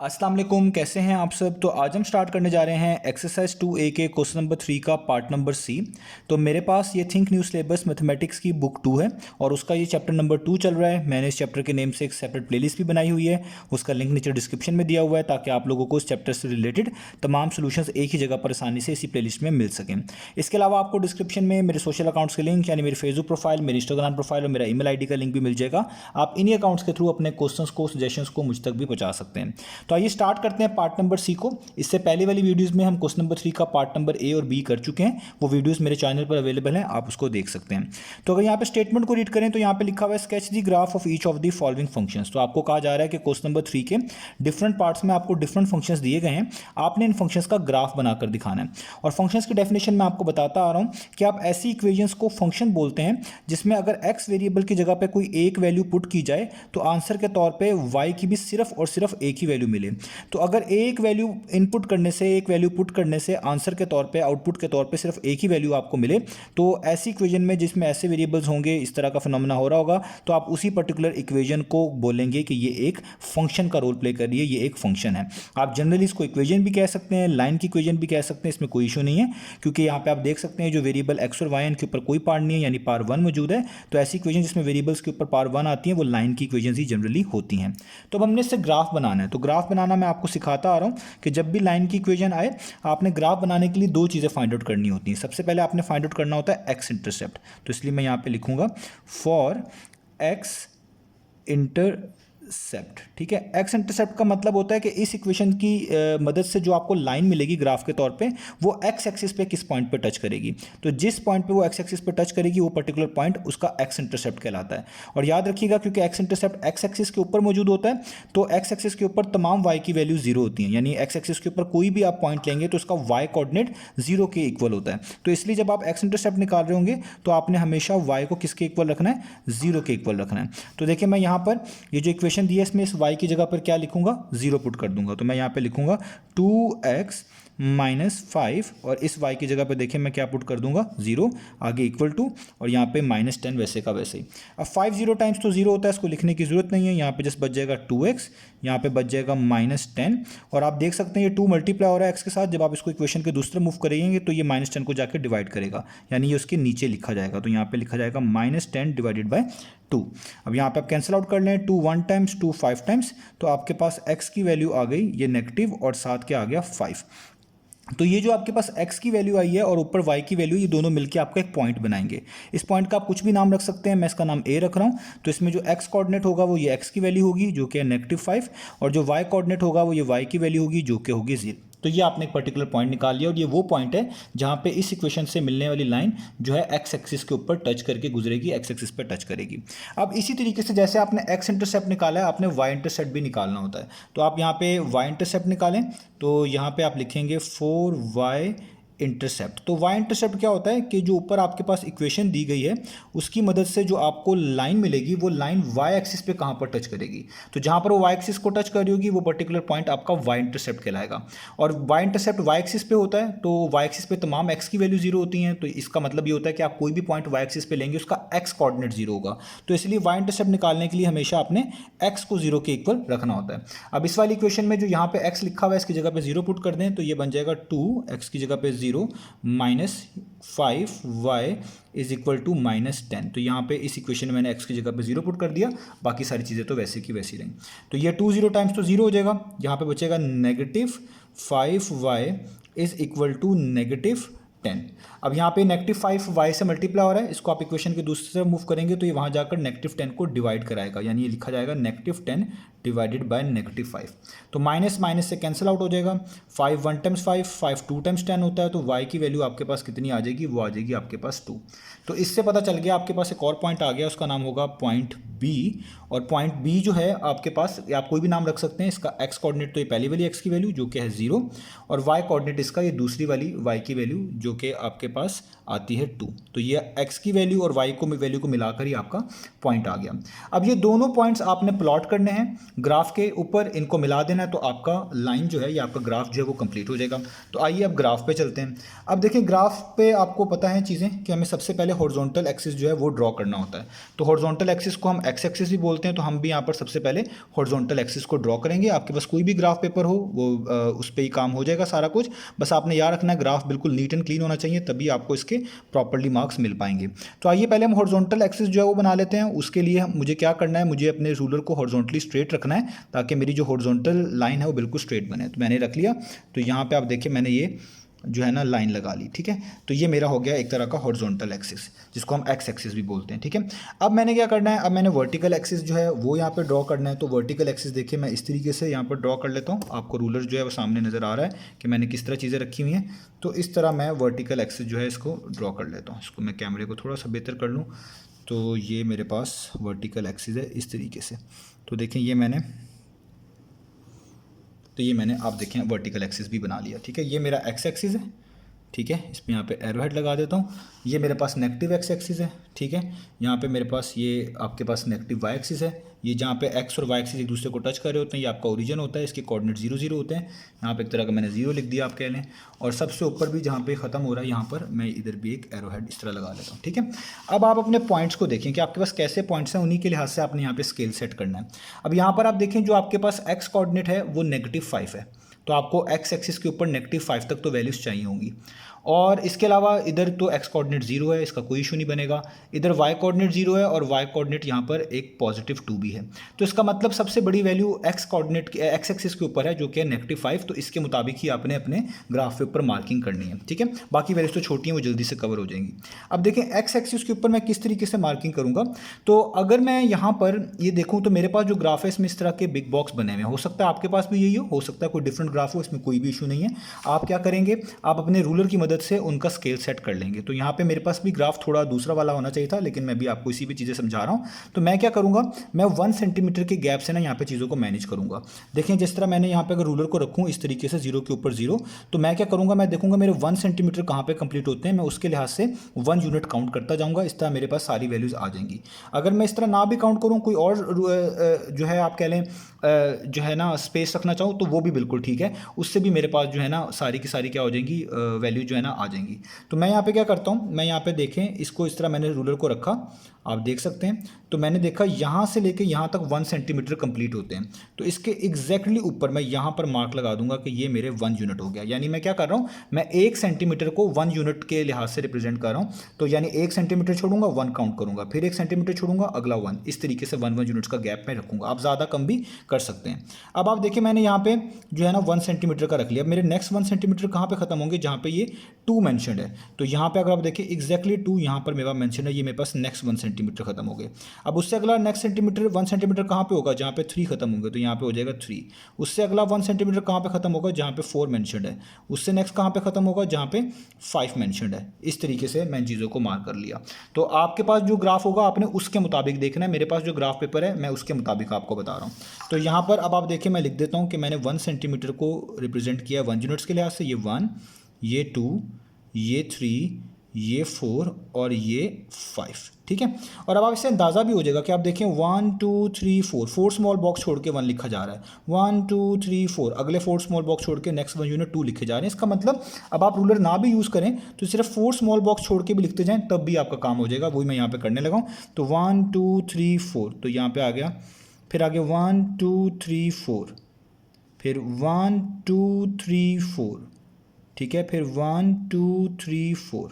अस्सलाम वालेकुम, कैसे हैं आप सब। तो आज हम स्टार्ट करने जा रहे हैं एक्सरसाइज 2A के क्वेश्चन नंबर 3 का पार्ट नंबर सी। तो मेरे पास ये थिंक न्यू सिलेबस मैथमेटिक्स की बुक 2 है और उसका ये चैप्टर नंबर 2 चल रहा है। मैंने इस चैप्टर के नेम से एक सेपरेट प्लेलिस्ट भी बनाई हुई है, उसका लिंक नीचे डिस्क्रिप्शन में दिया हुआ है ताकि आप लोगों को इस चैप्टर से रिलेटेड तमाम सोल्यूशंस एक ही जगह पर आसानी से इसी प्लेलिस्ट में मिल सकें। इसके अलावा आपको डिस्क्रिप्शन में मेरे सोशल अकाउंट्स के लिंक यानी मेरी फेसबुक प्रोफाइल, मेरी इंस्टाग्राम प्रोफाइल और मेरा ईमेल आईडी का लिंक भी मिल जाएगा। आप इन्हीं अकाउंट्स के थ्रू अपने क्वेश्चंस को, सजेशंस को मुझ तक भी पहुंचा सकते हैं। तो आइए स्टार्ट करते हैं पार्ट नंबर सी को। इससे पहले वाली वीडियोस में हम क्वेश्चन नंबर 3 का पार्ट नंबर ए और बी कर चुके हैं, वो वीडियोस मेरे चैनल पर अवेलेबल हैं, आप उसको देख सकते हैं। तो अगर यहाँ पे स्टेटमेंट को रीड करें तो यहाँ पे लिखा हुआ है sketch the graph of each of the following functions. तो आपको कहा जा रहा है कि क्वेश्चन नंबर 3 के डिफरेंट पार्ट्स में आपको डिफरेंट फंक्शंस दिए गए हैं, आपने इन फंक्शंस का ग्राफ बनाकर दिखाना है। और फंक्शंस की डेफिनेशन मैं आपको बताता आ रहा हूँ कि आप ऐसी इक्वेशंस को फंक्शन बोलते हैं जिसमें अगर एक्स वेरिएबल की जगह पे कोई एक वैल्यू पुट की जाए तो आंसर के तौर पे वाई की भी सिर्फ और सिर्फ एक ही वैल्यू मिले। तो अगर एक वैल्यू इनपुट करने से, एक वैल्यू पुट करने से आंसर के तौर पे, आउटपुट के तौर पे सिर्फ एक ही वैल्यू आपको मिले, तो ऐसी इक्वेशन में जिसमें ऐसे वेरिएबल्स होंगे, इस तरह का फिनोमेना हो रहा होगा, तो आप उसी पर्टिकुलर इक्वेशन को बोलेंगे कि ये एक फंक्शन का रोल प्ले कर रही है, ये एक फंक्शन है। आप जनरली इसको इक्वेशन भी कह सकते हैं, लाइन की इक्वेशन भी कह सकते हैं, इसमें कोई इशू नहीं है, क्योंकि यहाँ पे आप देख सकते हैं जो वेरिएबल एक्स और वाई इनके ऊपर कोई पार्ट नहीं है, यानी पावर 1 मौजूद है। तो ऐसी इक्वेशन जिसमें वेरिएबल्स के ऊपर पावर 1 आती है वो लाइन की इक्वेशन ही जनरली होती हैं। तो अब हमने इससे ग्राफ बनाना है। तो ग्राफ बनाना मैं आपको सिखाता आ रहा हूँ कि जब भी लाइन की इक्वेशन आए आपने ग्राफ बनाने के लिए दो चीज़ें फाइंड आउट करनी होती हैं। सबसे पहले आपने फाइंड आउट करना होता है एक्स इंटरसेप्ट। तो इसलिए मैं यहाँ पे लिखूंगा फॉर एक्स इंटरसेप्ट। ठीक है, एक्स इंटरसेप्ट का मतलब होता है कि इस इक्वेशन की मदद से जो आपको लाइन मिलेगी ग्राफ के तौर पे वो एक्स एक्सिस पे किस पॉइंट पे टच करेगी। तो जिस पॉइंट पे वो एक्स एक्सिस पे टच करेगी वो पर्टिकुलर पॉइंट उसका एक्स इंटरसेप्ट कहलाता है। और याद रखिएगा क्योंकि एक्स इंटरसेप्ट एक्स एक्सिस के ऊपर मौजूद होता है, तो एक्स एक्सिस के ऊपर तमाम वाई की वैल्यू जीरो होती है, यानी एक्स एक्सिस के ऊपर कोई भी आप पॉइंट लेंगे तो उसका वाई कोऑर्डिनेट जीरो के इक्वल होता है। तो इसलिए जब आप एक्स इंटरसेप्ट निकाल रहे होंगे तो आपने हमेशा वाई को किसके इक्वल रखना है, जीरो के इक्वल रखना है। तो देखिए मैं यहाँ पर ये जो इक्वेशन दी है इसमें इस वाई की जगह पर क्या लिखूंगा, जीरो पुट कर दूंगा। तो मैं यहाँ पे लिखूंगा 2x माइनस 5 और इस y की जगह पे देखिए मैं क्या पुट कर दूंगा, जीरो, आगे इक्वल टू और यहाँ पे -10 वैसे का वैसे ही। अब 5 जीरो टाइम्स तो जीरो होता है, इसको लिखने की जरूरत नहीं है। यहाँ पे जस्ट बच जाएगा 2x, यहाँ पे बच जाएगा -10 और आप देख सकते हैं ये 2 मल्टीप्लाई हो रहा है x के साथ। जब आप इसको इक्वेशन के दूसरे मूव करेंगे तो ये -10 को जाकर डिवाइड करेगा, यानी ये उसके नीचे लिखा जाएगा। तो यहाँ पे लिखा जाएगा -10 डिवाइडेड बाय 2। अब यहाँ पे आप कैंसिल आउट कर लें, 2 1 टाइम्स, 2 5 टाइम्स, तो आपके पास x की वैल्यू आ गई ये नेगेटिव और साथ क्या आ गया 5। तो ये जो आपके पास x की वैल्यू आई है और ऊपर y की वैल्यू, ये दोनों मिलकर आपका एक पॉइंट बनाएंगे। इस पॉइंट का आप कुछ भी नाम रख सकते हैं, मैं इसका नाम a रख रहा हूँ। तो इसमें जो x कोऑर्डिनेट होगा वो ये x की वैल्यू होगी जो कि है -5 और जो y कोऑर्डिनेट होगा वो ये y की वैल्यू होगी जो कि होगी 0। तो ये आपने एक पर्टिकुलर पॉइंट निकाल लिया और ये वो पॉइंट है जहाँ पे इस इक्वेशन से मिलने वाली लाइन जो है एक्स एक्सिस के ऊपर टच करके गुजरेगी, एक्स एक्सिस पे टच करेगी। अब इसी तरीके से जैसे आपने एक्स इंटरसेप्ट निकाला है, आपने वाई इंटरसेप्ट भी निकालना होता है। तो आप यहाँ पे वाई इंटरसेप्ट निकालें, तो यहाँ पे आप लिखेंगे 4y इंटरसेप्ट। तो वाई इंटरसेप्ट क्या होता है कि जो ऊपर आपके पास इक्वेशन दी गई है उसकी मदद से जो आपको लाइन मिलेगी वो लाइन वाई एक्सिस पे कहाँ पर टच करेगी। तो जहाँ पर वो वाई एक्सिस को टच कर रही होगी वो पर्टिकुलर पॉइंट आपका वाई इंटरसेप्ट कहलाएगा। और वाई इंटरसेप्ट वाई एक्सिस पे होता है, तो वाई एक्सिस पे तमाम एक्स की वैल्यू जीरो होती हैं। तो इसका मतलब ये होता है कि आप कोई भी पॉइंट वाई एक्सिस पे लेंगे उसका एक्स कोऑर्डिनेट जीरो होगा। तो इसलिए वाई इंटरसेप्ट निकालने के लिए हमेशा आपने एक्स को जीरो के इक्वल रखना होता है। अब इस वाली इक्वेशन में जो यहाँ पे एक्स लिखा हुआ है इसकी जगह पे जीरो पुट कर दें, तो ये बन जाएगा 2x की जगह पे 0 -5y इज इक्वल टू -10। तो यहाँ पे इस इक्वेशन में मैंने x की जगह पे 0 पुट कर दिया, बाकी सारी चीज़ें तो वैसे की वैसी रहीं। तो ये 2 0 टाइम्स तो 0 हो जाएगा, यहाँ पे बचेगा -5y इज इक्वल टू -10। अब यहाँ पे -5y से मल्टीप्लाई हो रहा है, इसको आप इक्वेशन के दूसरे से मूव करेंगे तो ये वहाँ जाकर -10 को डिवाइड कराएगा, यानी ये लिखा जाएगा -10 डिवाइडेड बाय -5। तो माइनस माइनस से कैंसिल आउट हो जाएगा। 5 1 टाइम्स 5, 5 2 टाइम्स 10 होता है, तो y की वैल्यू आपके पास कितनी आ जाएगी, वो आ जाएगी आपके पास 2। तो इससे पता चल गया आपके पास एक और पॉइंट आ गया, उसका नाम होगा पॉइंट b। और पॉइंट b जो है आपके पास, आप कोई भी नाम रख सकते हैं। इसका x कोऑर्डिनेट तो ये पहली वाली x की वैल्यू जो कि है 0 और y कोऑर्डिनेट इसका ये दूसरी वाली y की वैल्यू जो कि आपके पास आती है 2। तो ये x की वैल्यू और y को वैल्यू को मिलाकर ही आपका पॉइंट आ गया। अब ये दोनों पॉइंट्स आपने प्लॉट करने हैं ग्राफ के ऊपर, इनको मिला देना है, तो आपका लाइन जो है या आपका ग्राफ जो है वो कंप्लीट हो जाएगा। तो आइए अब ग्राफ पे चलते हैं। अब देखिए ग्राफ पे आपको पता है चीज़ें कि हमें सबसे पहले हॉरिजॉन्टल एक्सिस जो है वो ड्रॉ करना होता है। तो हॉरिजॉन्टल एक्सिस को हम एक्स एक्सिस भी बोलते हैं, तो हम भी यहाँ पर सबसे पहले हॉरिजॉन्टल एक्सिस को ड्रॉ करेंगे। आपके पास कोई भी ग्राफ पेपर हो वो उस पर ही काम हो जाएगा सारा कुछ। बस आपने याद रखना है ग्राफ बिल्कुल नीट एंड क्लीन होना चाहिए, तभी आपको इसके प्रॉपर्ली मार्क्स मिल पाएंगे। तो आइए पहले हम हॉरिजॉन्टल एक्सिस जो है वो बना लेते हैं। उसके लिए मुझे क्या करना है, मुझे अपने रूलर को हॉरिजॉन्टली स्ट्रेट रखना है ताकि मेरी जो हॉरिजॉन्टल लाइन है वो बिल्कुल स्ट्रेट बने। तो मैंने रख लिया। तो यहाँ पे आप देखिए मैंने ये जो है ना लाइन लगा ली, ठीक है। तो ये मेरा हो गया एक तरह का हॉरिजॉन्टल एक्सिस, जिसको हम एक्स एक्सिस भी बोलते हैं, ठीक है। अब मैंने क्या करना है, अब मैंने वर्टिकल एक्सिस जो है वो यहाँ पे ड्रॉ करना है। तो वर्टिकल एक्सिस देखिए मैं इस तरीके से यहाँ पर ड्रॉ कर लेता हूँ। आपको रूलर जो है वो सामने नज़र आ रहा है कि मैंने किस तरह चीज़ें रखी हुई हैं। तो इस तरह मैं वर्टिकल एक्सिस जो है इसको ड्रॉ कर लेता हूँ। इसको मैं कैमरे को थोड़ा सा बेहतर कर लूँ। तो ये मेरे पास वर्टिकल एक्सिस है इस तरीके से। तो देखें ये मैंने आप देखें वर्टिकल एक्सिस भी बना लिया, ठीक है। ये मेरा एक्स एक्सिस है, ठीक है। इसमें यहाँ पे एरो हेड लगा देता हूँ। ये मेरे पास नेगेटिव एक्स एक्सिस है, ठीक है। यहाँ पे मेरे पास ये आपके पास नेगेटिव वाई एक्सिस है। ये जहाँ पे एक्स और वाई एक्सिस एक दूसरे को टच कर रहे होते हैं, ये आपका ओरिजिन होता है। इसके कोऑर्डिनेट 0 0 होते हैं। यहाँ पे एक तरह का मैंने 0 लिख दिया आप कह लें। और सबसे ऊपर भी जहाँ पे ख़त्म हो रहा है यहाँ पर मैं इधर भी एक एरो हेड इस तरह लगा लेता हूँ, ठीक है। अब आप अपने पॉइंट्स को देखें कि आपके पास कैसे पॉइंट्स हैं, उन्हीं के लिहाज से आपने यहाँ पे स्केल सेट करना है। अब यहाँ पर आप देखें जो आपके पास एक्स कोऑर्डिनेट है वो -5 है। तो आपको एक्स एक्सिस के ऊपर -5 तक तो वैल्यूज़ चाहिए होंगी। और इसके अलावा इधर तो एक्स कोऑर्डिनेट 0 है, इसका कोई इशू नहीं बनेगा। इधर वाई कोऑर्डिनेट 0 है और वाई कोऑर्डिनेट यहाँ पर एक +2 भी है। तो इसका मतलब सबसे बड़ी value x coordinate x axis के ऊपर है जो कि है -5। तो इसके मुताबिक ही आपने अपने ग्राफ के ऊपर मार्किंग करनी है, ठीक है। बाकी वैल्यूज तो छोटी हैं, वो जल्दी से कवर हो जाएंगी। अब देखें एक्स एक्सिस के ऊपर मैं किस तरीके से मार्किंग करूँगा। तो अगर मैं यहाँ पर ये देखूँ तो मेरे पास जो ग्राफ है इसमें इस तरह के बिग बॉक्स बने हुए हैं। हो सकता है आपके पास भी यही हो सकता है कोई डिफरेंट ग्राफ हो, इसमें कोई भी इशू नहीं है। आप क्या करेंगे, आप अपने रूलर की मदद से उनका स्केल सेट कर लेंगे। तो यहाँ पे मेरे पास भी ग्राफ थोड़ा दूसरा वाला होना चाहिए था, लेकिन मैं भी आपको इसी भी चीज़ें समझा रहा हूँ। तो मैं क्या करूँगा, मैं 1 सेंटीमीटर के गैप से ना यहाँ पे चीज़ों को मैनेज करूँगा। देखें जिस तरह मैंने यहाँ पे अगर रूलर को रखूँ इस तरीके से 0 के ऊपर 0, तो मैं क्या करूँगा, मैं देखूँगा मेरे 1 सेंटीमीटर कहाँ पे कंप्लीट होते हैं, मैं उसके लिहाज से 1 यूनिट काउंट करता जाऊँगा। इस तरह मेरे पास सारी वैल्यूज़ आ जाएंगी। अगर मैं इस तरह ना भी काउंट करूँ, कोई और जो है आप कह लें जो है ना स्पेस रखना चाहूँ, तो वो भी बिल्कुल ठीक है। उससे भी मेरे पास जो है ना सारी की सारी क्या हो जाएंगी, वैल्यू जो है ना आ जाएंगी। तो मैं यहाँ पे क्या करता हूँ, मैं यहाँ पे देखें इसको इस तरह मैंने रूलर को रखा, आप देख सकते हैं। तो मैंने देखा यहाँ से लेके यहाँ तक 1 सेंटीमीटर कंप्लीट होते हैं। तो इसके एग्जैक्टली ऊपर मैं यहाँ पर मार्क लगा दूंगा कि ये मेरे 1 यूनिट हो गया। यानी मैं क्या कर रहा हूँ, मैं 1 सेंटीमीटर को 1 यूनिट के लिहाज से रिप्रेजेंट कर रहा हूँ। तो यानी 1 सेंटीमीटर छोड़ूंगा 1 काउंट करूंगा, फिर 1 सेंटीमीटर छोड़ूंगा अगला 1, इस तरीके से 1 यूनिट्स का गैप में रखूंगा। आप ज़्यादा कम भी कर सकते हैं। अब आप देखिए मैंने यहाँ पे जो है ना 1 सेंटीमीटर का रख लिया। अब मेरे नेक्स्ट 1 सेंटीमीटर कहाँ पे खत्म होंगे, जहाँ पे ये 2 मेंशनड है। तो यहाँ पे अगर आप देखिए एग्जैक्टली 2 यहाँ पर मेरा मेंशन है, ये मेरे पास नेक्स्ट 1 सेंटीमीटर खत्म हो गए। अब उससे अगला नेक्स्ट सेंटीमीटर 1 सेंटीमीटर कहाँ पे होगा, जहाँ पे 3 खत्म होंगे, तो यहाँ पे हो जाएगा 3। उससे अगला 1 सेंटीमीटर कहाँ पे खत्म होगा, जहाँ पे 4 मेंशनड है। उससे नेक्स्ट कहाँ पे खत्म होगा, जहाँ पे 5 मेंशनड है। इस तरीके से मैं चीज़ों को मार्क कर लिया। तो आपके पास जो ग्राफ होगा आपने उसके मुताबिक देखना है। मेरे पास जो ग्राफ पेपर है मैं उसके मुताबिक आपको बता रहा हूँ। तो यहाँ पर अब आप देखिए मैं लिख देता हूँ कि मैंने 1 सेंटीमीटर को रिप्रेजेंट किया 1 यूनिट्स के लिहाज से। ये 1, ये 2, ये 3, ये 4 और ये 5, ठीक है। और अब आप इससे अंदाज़ा भी हो जाएगा कि आप देखें 1 2 3 4 स्मॉल बॉक्स छोड़ के 1 लिखा जा रहा है। 1 2 3 4 अगले 4 स्मॉल बॉक्स छोड़ के नेक्स्ट 1 यूनिट 2 लिखे जा रहे हैं। इसका मतलब अब आप रूलर ना भी यूज़ करें तो सिर्फ 4 स्मॉल बॉक्स छोड़ के भी लिखते जाएं, तब भी आपका काम हो जाएगा। वही मैं यहाँ पे करने लगा हूँ। तो 1 2 3 4, तो यहाँ पे आ गया। फिर आगे 1 2 3 4, फिर 1 2 3 4, ठीक है। फिर 1 2 3 4,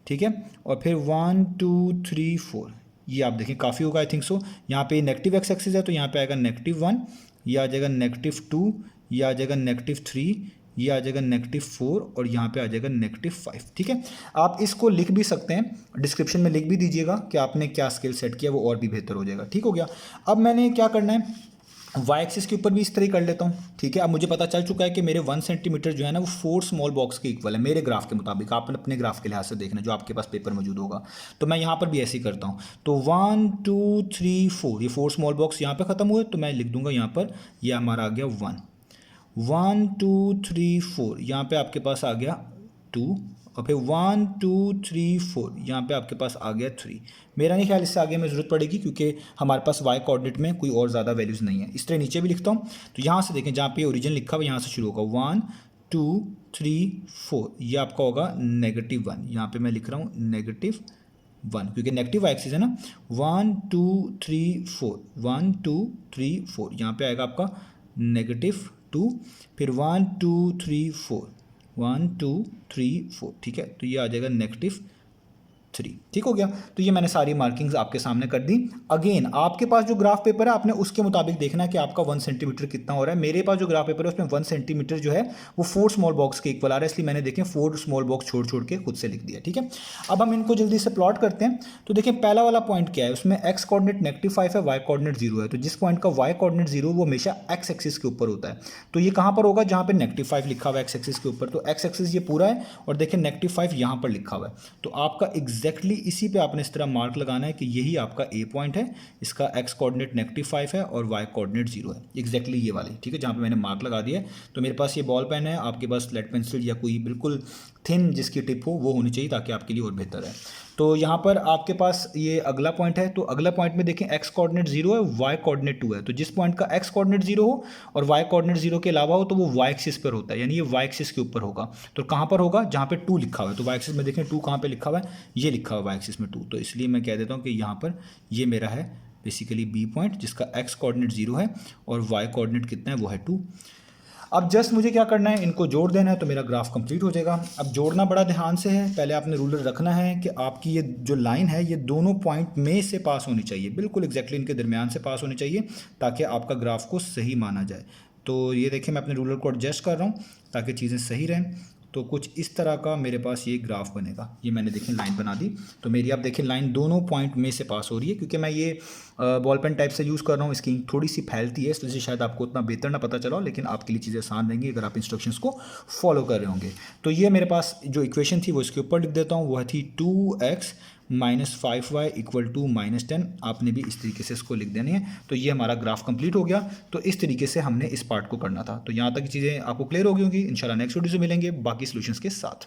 ठीक है। और फिर 1 2 3 4, ये आप देखें काफ़ी होगा आई थिंक सो। यहाँ पे नेगेटिव एक्स एक्सिस है तो यहाँ पे आएगा -1, ये आ जाएगा -2, ये आ जाएगा -3, ये आ जाएगा -4 और यहाँ पे आ जाएगा -5, ठीक है। आप इसको लिख भी सकते हैं, डिस्क्रिप्शन में लिख भी दीजिएगा कि आपने क्या स्केल सेट किया, वो और भी बेहतर हो जाएगा। ठीक हो गया। अब मैंने क्या करना है, वाई एक्सिस के ऊपर भी इस तरह कर लेता हूँ, ठीक है। अब मुझे पता चल चुका है कि मेरे 1 सेंटीमीटर जो है ना वो 4 स्मॉल बॉक्स के इक्वल है मेरे ग्राफ के मुताबिक। आप अपने ग्राफ के लिहाज से देखना जो आपके पास पेपर मौजूद होगा। तो मैं यहाँ पर भी ऐसे ही करता हूँ। तो 1 2 3 4, ये 4 स्मॉल बॉक्स यहाँ पे ख़त्म हुए, तो मैं लिख दूंगा यहाँ पर, ये हमारा आ गया 1 1 2 3 4, यहाँ पे आपके पास आ गया 2 और फिर 1 2 3 4 यहाँ पे आपके पास आ गया 3। मेरा नहीं ख्याल इससे आगे हमें ज़रूरत पड़ेगी क्योंकि हमारे पास वाई कोऑर्डिनेट में कोई और ज़्यादा वैल्यूज़ नहीं है। इस तरह नीचे भी लिखता हूँ, तो यहाँ से देखें जहाँ पे ओरिजिन लिखा हुआ यहाँ से शुरू होगा 1 2 3 4, ये आपका होगा -1। यहाँ पे मैं लिख रहा हूँ -1 क्योंकि नेगेटिव एक्सिस है ना। 1 2 3 4 1 2 3 4 यहाँ पे आएगा आपका -2, फिर 1 2 3 4 1 2 3 4, ठीक है, तो ये आ जाएगा -3। ठीक हो गया। तो ये मैंने सारी मार्किंग्स आपके सामने कर दी। अगेन आपके पास जो ग्राफ पेपर है आपने उसके मुताबिक देखना है कि आपका 1 सेंटीमीटर कितना हो रहा है। मेरे पास जो ग्राफ पेपर है उसमें 1 सेंटीमीटर जो है वो 4 स्मॉल बॉक्स के इक्वल आ रहा है, इसलिए मैंने देखें 4 स्मॉल बॉक्स छोड़ छोड़ के खुद से लिख दिया। ठीक है, अब हम इनको जल्दी से प्लॉट करते हैं। तो देखिए पहला वाला पॉइंट क्या है, उसमें एक्स कोऑर्डिनेट -5 है, वाई कोऑर्डिनेट 0 है। तो जिस पॉइंट का वाई कोऑर्डिनेट 0 वो हमेशा एक्स एक्सिस के ऊपर होता है। तो ये कहाँ पर होगा, जहाँ पे -5 लिखा हुआ है एक्स एक्सिस के ऊपर। तो एक्स एक्सिस ये पूरा है और देखिए -5 यहाँ पर लिखा हुआ है। तो आपका एग्जैक्टली इसी पे आपने इस तरह मार्क लगाना है कि यही आपका ए पॉइंट है, इसका एक्स कोऑर्डिनेट -5 है और वाई कोऑर्डिनेट 0 है, एग्जैक्टली ये वाली। ठीक है, जहाँ पे मैंने मार्क लगा दिया है। तो मेरे पास ये बॉल पेन है, आपके पास लेड पेंसिल या कोई बिल्कुल थिन जिसकी टिप हो वो होनी चाहिए ताकि आपके लिए और बेहतर है। तो यहाँ पर आपके पास ये अगला पॉइंट है। तो अगला पॉइंट में देखें एक्स कोऑर्डिनेट 0 है, वाई कोऑर्डिनेट 2 है। तो जिस पॉइंट का एक्स कोऑर्डिनेट 0 हो और वाई कोऑर्डिनेट 0 के अलावा हो तो वो वाई एक्सिस पर होता है, यानी ये वाई एक्सिस के ऊपर होगा। तो कहाँ पर होगा, जहाँ पे 2 लिखा हुआ है। तो वाई एक्सिस में देखें 2 कहाँ पे लिखा हुआ है, ये लिखा हुआ है वाई एक्सिस में 2। तो इसलिए मैं कह देता हूँ कि यहाँ पर ये मेरा है बेसिकली बी पॉइंट, जिसका एक्स कोऑर्डिनेट 0 है और वाई कोऑर्डिनेट कितना है वो है 2। अब जस्ट मुझे क्या करना है, इनको जोड़ देना है तो मेरा ग्राफ कंप्लीट हो जाएगा। अब जोड़ना बड़ा ध्यान से है, पहले आपने रूलर रखना है कि आपकी ये जो लाइन है ये दोनों पॉइंट में से पास होनी चाहिए, बिल्कुल एग्जैक्टली इनके दरमियान से पास होनी चाहिए ताकि आपका ग्राफ को सही माना जाए। तो ये देखिए मैं अपने रूलर को एडजस्ट कर रहा हूँ ताकि चीज़ें सही रहें। तो कुछ इस तरह का मेरे पास ये ग्राफ बनेगा। ये मैंने देखिए लाइन बना दी। तो मेरी आप देखिए लाइन दोनों पॉइंट में से पास हो रही है। क्योंकि मैं ये बॉल पेन टाइप से यूज़ कर रहा हूँ, इसकी थोड़ी सी फैलती है, इसलिए शायद आपको उतना बेहतर ना पता चला हो, लेकिन आपके लिए चीज़ें आसान रहेंगी अगर आप इंस्ट्रक्शंस को फॉलो कर रहे होंगे। तो ये मेरे पास जो इक्वेशन थी वो इसके ऊपर लिख देता हूँ। वह थी 2x -5y = -10। आपने भी इस तरीके से इसको लिख देनी है। तो ये हमारा ग्राफ कंप्लीट हो गया। तो इस तरीके से हमने इस पार्ट को करना था। तो यहाँ तक चीज़ें आपको क्लियर हो गई होंगी। इंशाल्लाह नेक्स्ट वीडियो से मिलेंगे बाकी सॉल्यूशंस के साथ।